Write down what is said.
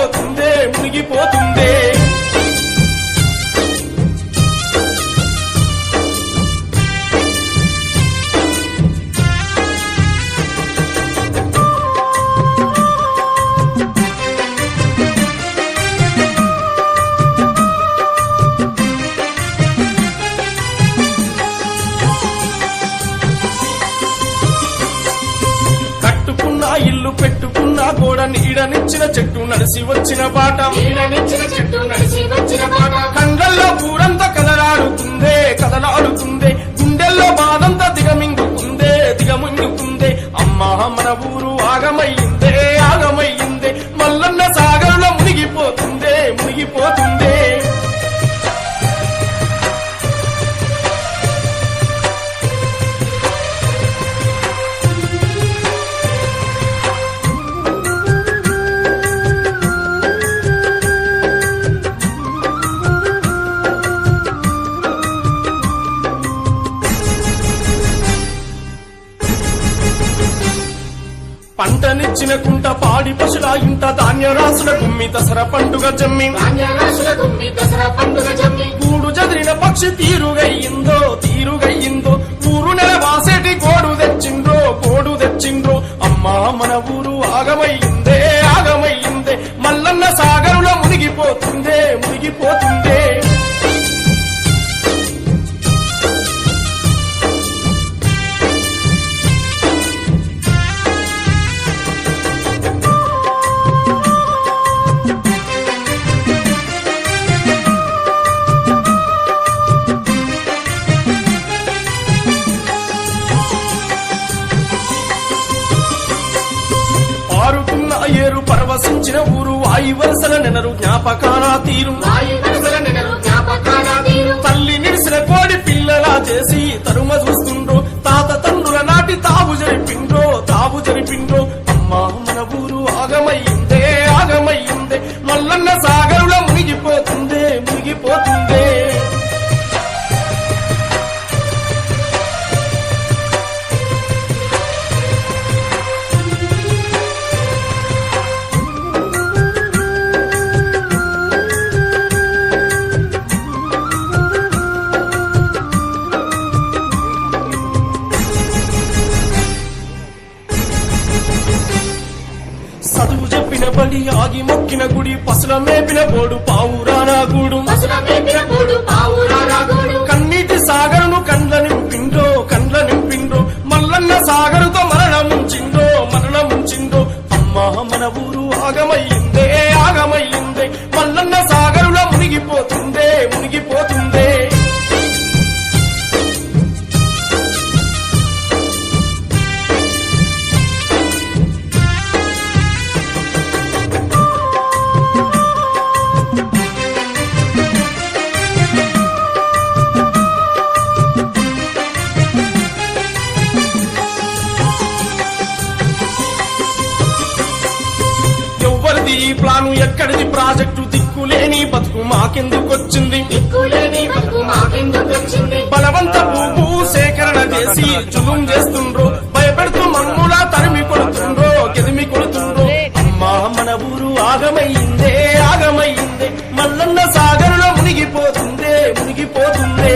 మునిగిపోతుందే మునిగిపోతుందే ఇల్లు పెట్టుకున్న గోడ నీడనిచ్చిన చెట్టు నడిసి వచ్చిన పాట కండల్లో ఊరంతా కదలాడుతుందే కదలాడుతుందే గుండెల్లో బాధంతా దిగమింగుకుందే దిగమింగుకుందే అమ్మా మన ఊరు ఆగమయ్యిందే ఆగమయ్యిందే మల్లన్న సాగరులో మునిగిపోతుందే మునిగిపోతుందే పంటనిచ్చిన కుంట పాడి పశుల ఇంట ధాన్య రాసుల గుమ్మి దసరా పండుగ జమ్మి గూడు జదిరిన పక్షి తీరుగయ్యిందో తీరుగయ్యిందో ఊరు నెల వాసేటి గోడు తెచ్చిండ్రో అమ్మా మన ఊరు ఆగమయ్యిందే ఆగమయ్యిందే మల్లన్న సాగరులో మునిగిపోతుందే మునిగిపోతుందే ఏరు పరవశించిన ఊరు వాయి వలసల నెనరు జ్ఞాపకానా తీరు తల్లి నిడిసిన కోడి పిల్లలా చేసి తరుమ చూస్తుండ్రో తాత తండ్రుల నాటి తావు జరిపిండ్రో అమ్మా మన ఊరు ఆగమయ్యిందే ఆగమయ్యిందే మల్లన్న సాగరులో మునిగిపోతుందే మునిగిపోతుందే చదువు చెప్పిన బడి ఆగి మొక్కిన గుడి పసుల మేపిన పోడు పావురానా గూడు కన్నీటి సాగరును కండ్ల నింపిండ్రో మల్లన్న సాగరుతో మరణముంచిండ్రో అమ్మా మన ఊరు ఆగమయ్యిందే ఆగమయ్యిందే మల్లన్న సాగరులో మునిగిపోతుందే మునిగిపోతుందే ఈ ప్లాను ఎక్కడిది ప్రాజెక్టు దిక్కులేని బతుకు మాకెందుకొచ్చింది బలవంత భూ సేకరణ చేసి జులుం చేస్తుండ్రో భయపెడుతూ మమ్ములా తరిమి కొడుతుండ్రో అమ్మా మన ఊరు ఆగమయ్యిందే ఆగమయ్యిందే మల్లన్న సాగరులో మునిగిపోతుందే మునిగిపోతుందే